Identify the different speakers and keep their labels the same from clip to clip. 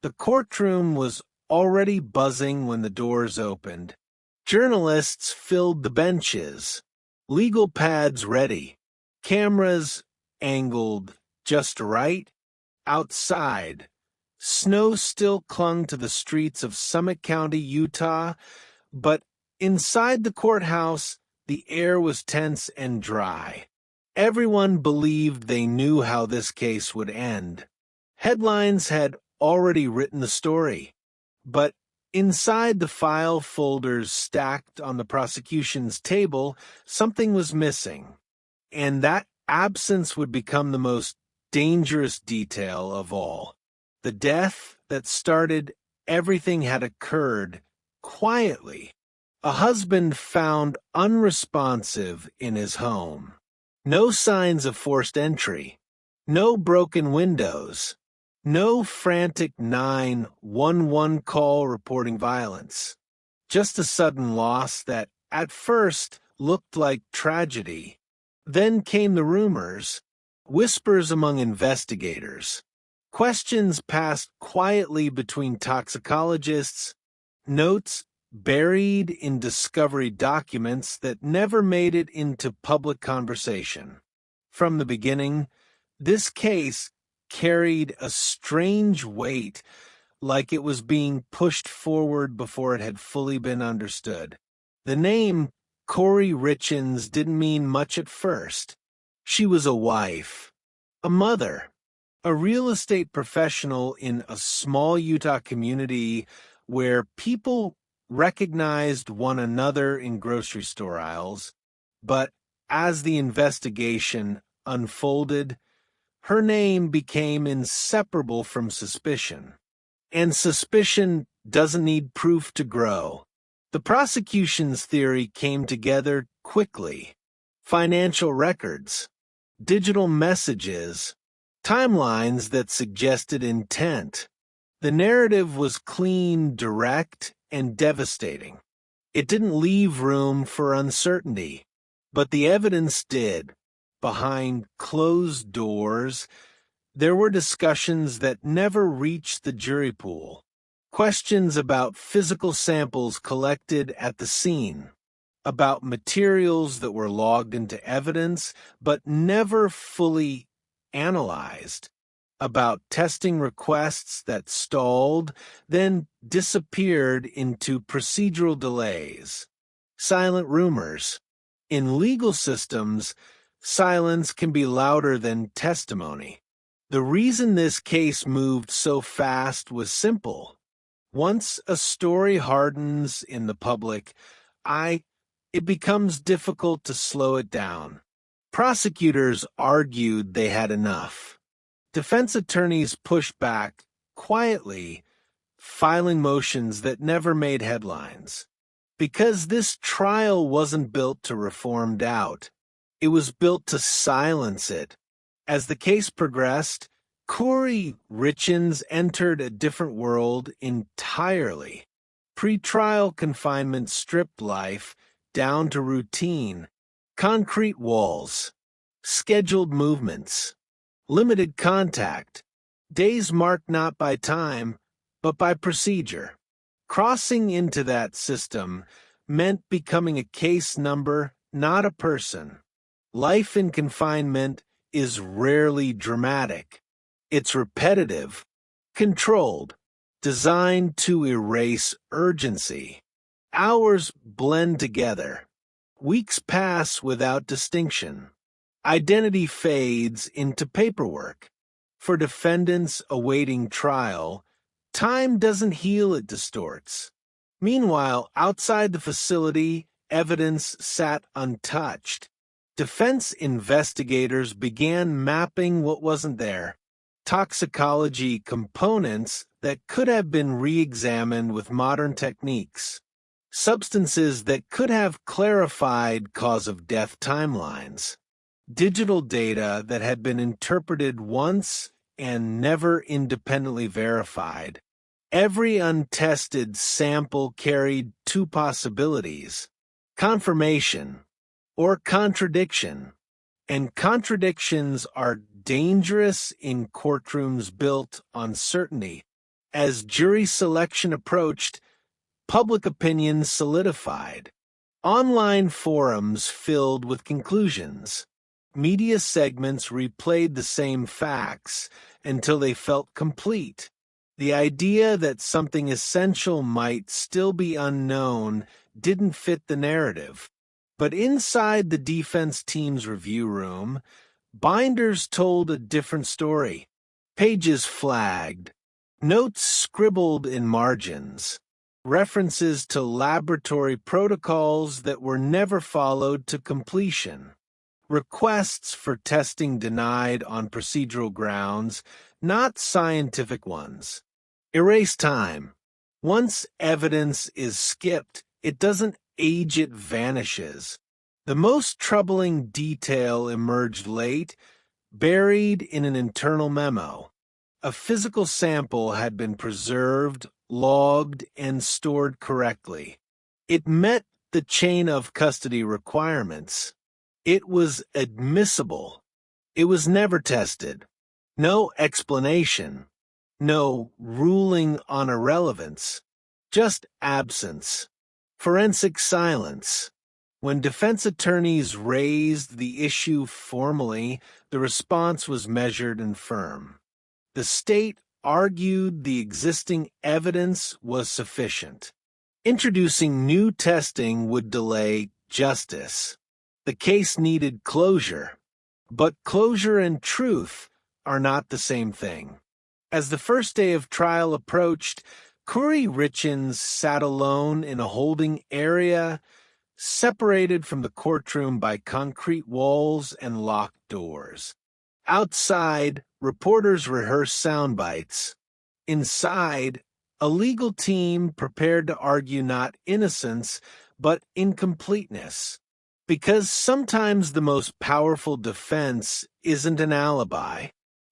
Speaker 1: The courtroom was already buzzing when the doors opened. Journalists filled the benches, legal pads ready, cameras angled just right. Outside, snow still clung to the streets of Summit County, Utah, but inside the courthouse, the air was tense and dry. Everyone believed they knew how this case would end. Headlines had already written the story, but inside the file folders stacked on the prosecution's table, something was missing, and that absence would become the most dangerous detail of all. The death that started everything had occurred quietly. A husband found unresponsive in his home. No signs of forced entry. No broken windows. No frantic 911 call reporting violence. Just a sudden loss that at first looked like tragedy. Then came the rumors, whispers among investigators, questions passed quietly between toxicologists, notes buried in discovery documents that never made it into public conversation. From the beginning, this case carried a strange weight, like it was being pushed forward before it had fully been understood. The name Kouri Richins didn't mean much at first. She was a wife, a mother, a real estate professional in a small Utah community where people recognized one another in grocery store aisles. But as the investigation unfolded, her name became inseparable from suspicion. And suspicion doesn't need proof to grow. The prosecution's theory came together quickly. Financial records, digital messages, timelines that suggested intent. The narrative was clean, direct, and devastating. It didn't leave room for uncertainty, but the evidence did. Behind closed doors, there were discussions that never reached the jury pool. Questions about physical samples collected at the scene, about materials that were logged into evidence but never fully analyzed, about testing requests that stalled, then disappeared into procedural delays. Silent rumors. In legal systems, silence can be louder than testimony. The reason this case moved so fast was simple. Once a story hardens in the public eye, it becomes difficult to slow it down. Prosecutors argued they had enough. Defense attorneys pushed back quietly, filing motions that never made headlines. Because this trial wasn't built to reform doubt. It was built to silence it. As the case progressed, Kouri Richins entered a different world entirely. Pre-trial confinement stripped life down to routine, concrete walls, scheduled movements, limited contact, days marked not by time, but by procedure. Crossing into that system meant becoming a case number, not a person. Life in confinement is rarely dramatic. It's repetitive, controlled, designed to erase urgency. Hours blend together. Weeks pass without distinction. Identity fades into paperwork. For defendants awaiting trial, time doesn't heal, it distorts. Meanwhile, outside the facility, evidence sat untouched. Defense investigators began mapping what wasn't there. Toxicology components that could have been re-examined with modern techniques. Substances that could have clarified cause-of-death timelines. Digital data that had been interpreted once and never independently verified. Every untested sample carried two possibilities: confirmation or contradiction. And contradictions are dangerous in courtrooms built on certainty. As jury selection approached, public opinion solidified. Online forums filled with conclusions. Media segments replayed the same facts until they felt complete. The idea that something essential might still be unknown didn't fit the narrative. But inside the defense team's review room, binders told a different story. Pages flagged, notes scribbled in margins, references to laboratory protocols that were never followed to completion, requests for testing denied on procedural grounds, not scientific ones. Erase time. Once evidence is skipped, it doesn't age, it vanishes. The most troubling detail emerged late, buried in an internal memo. A physical sample had been preserved, logged, and stored correctly. It met the chain of custody requirements. It was admissible. It was never tested. No explanation. No ruling on irrelevance. Just absence. Forensic silence. When defense attorneys raised the issue formally, the response was measured and firm. The state argued the existing evidence was sufficient. Introducing new testing would delay justice. The case needed closure. But closure and truth are not the same thing. As the first day of trial approached, Kouri Richins sat alone in a holding area, separated from the courtroom by concrete walls and locked doors. Outside, reporters rehearsed sound bites. Inside, a legal team prepared to argue not innocence, but incompleteness. Because sometimes the most powerful defense isn't an alibi.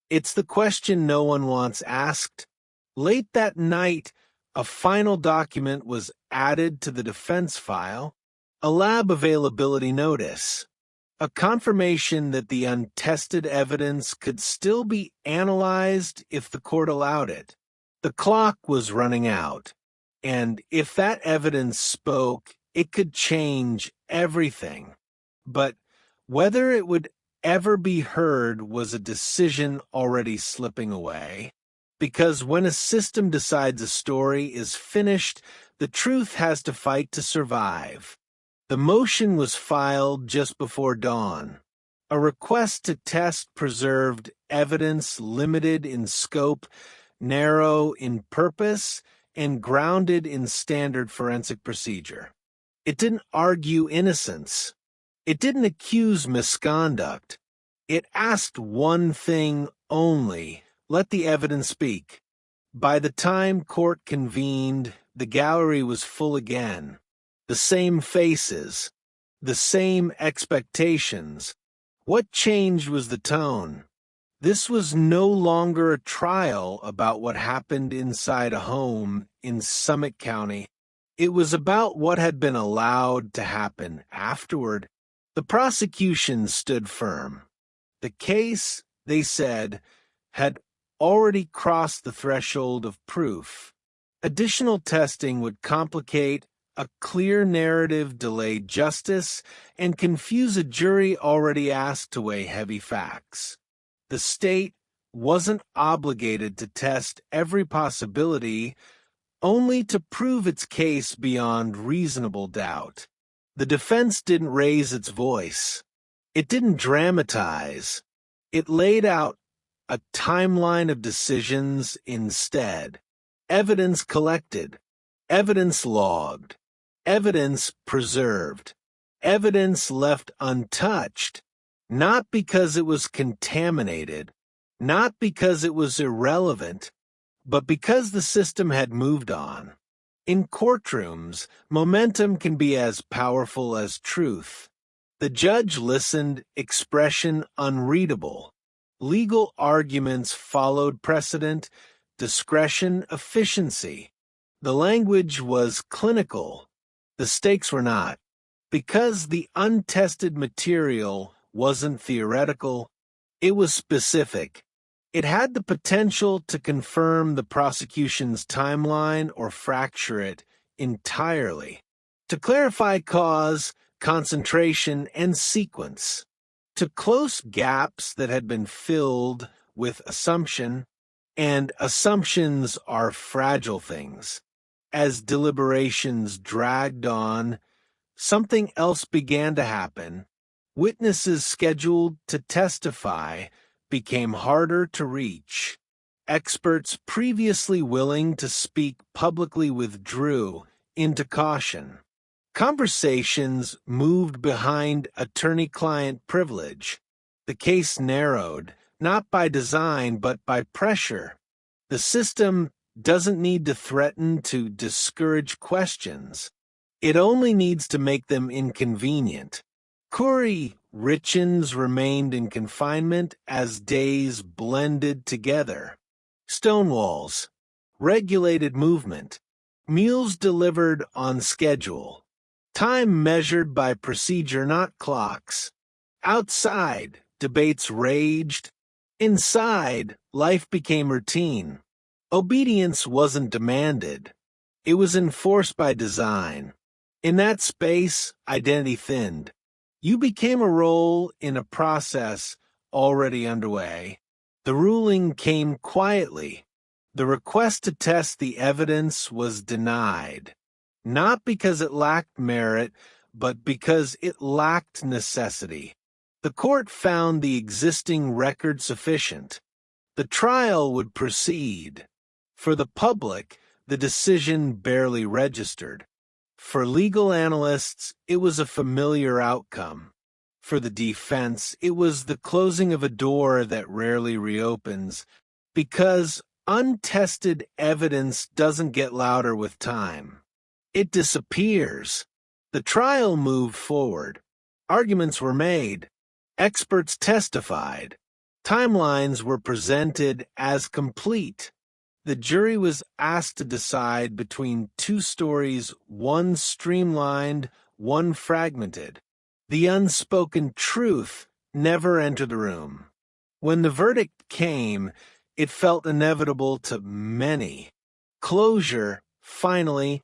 Speaker 1: It's the question no one wants asked. Late that night, a final document was added to the defense file, a lab availability notice, a confirmation that the untested evidence could still be analyzed if the court allowed it. The clock was running out, and if that evidence spoke, it could change everything. But whether it would ever be heard was a decision already slipping away. Because when a system decides a story is finished, the truth has to fight to survive. The motion was filed just before dawn. A request to test preserved evidence limited in scope, narrow in purpose, and grounded in standard forensic procedure. It didn't argue innocence. It didn't accuse misconduct. It asked one thing only: let the evidence speak. By the time court convened, the gallery was full again. The same faces, the same expectations. What changed was the tone. This was no longer a trial about what happened inside a home in Summit County. It was about what had been allowed to happen afterward. The prosecution stood firm. The case, they said, had already crossed the threshold of proof. Additional testing would complicate a clear narrative, delay justice, and confuse a jury already asked to weigh heavy facts. The state wasn't obligated to test every possibility, only to prove its case beyond reasonable doubt. The defense didn't raise its voice. It didn't dramatize. It laid out a timeline of decisions instead. Evidence collected, evidence logged, evidence preserved, evidence left untouched, not because it was contaminated, not because it was irrelevant, but because the system had moved on. In courtrooms, momentum can be as powerful as truth. The judge listened, expression unreadable. Legal arguments followed precedent, discretion, efficiency. The language was clinical. The stakes were not. Because the untested material wasn't theoretical, it was specific. It had the potential to confirm the prosecution's timeline or fracture it entirely, to clarify cause, concentration, and sequence, to close gaps that had been filled with assumption, and assumptions are fragile things. As deliberations dragged on, something else began to happen. Witnesses scheduled to testify became harder to reach. Experts previously willing to speak publicly withdrew into caution. Conversations moved behind attorney-client privilege. The case narrowed, not by design but by pressure. The system doesn't need to threaten to discourage questions. It only needs to make them inconvenient. Kouri Richins remained in confinement as days blended together. Stonewalls, regulated movement, meals delivered on schedule, time measured by procedure, not clocks. Outside, debates raged. Inside, life became routine. Obedience wasn't demanded. It was enforced by design. In that space, identity thinned. You became a role in a process already underway. The ruling came quietly. The request to test the evidence was denied, not because it lacked merit, but because it lacked necessity. The court found the existing record sufficient. The trial would proceed. For the public, the decision barely registered. For legal analysts, it was a familiar outcome. For the defense, it was the closing of a door that rarely reopens, because untested evidence doesn't get louder with time. It disappears. The trial moved forward. Arguments were made. Experts testified. Timelines were presented as complete. The jury was asked to decide between two stories, one streamlined, one fragmented. The unspoken truth never entered the room. When the verdict came, it felt inevitable to many. Closure, finally,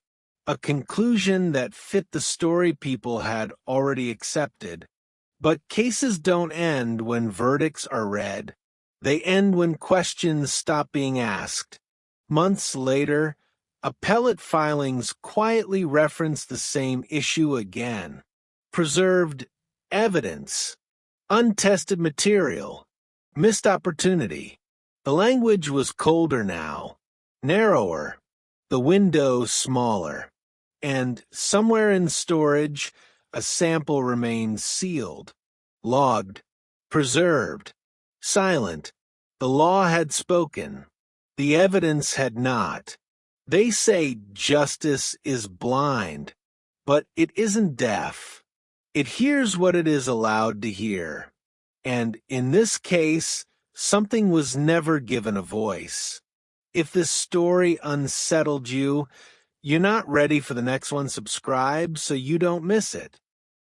Speaker 1: a conclusion that fit the story people had already accepted. But cases don't end when verdicts are read. They end when questions stop being asked. Months later, appellate filings quietly reference the same issue again. Preserved evidence, untested material, missed opportunity. The language was colder now, narrower, the window smaller, and somewhere in storage, a sample remained sealed, logged, preserved, silent. The law had spoken. The evidence had not. They say justice is blind, but it isn't deaf. It hears what it is allowed to hear. And in this case, something was never given a voice. If this story unsettled you, you're not ready for the next one, subscribe so you don't miss it.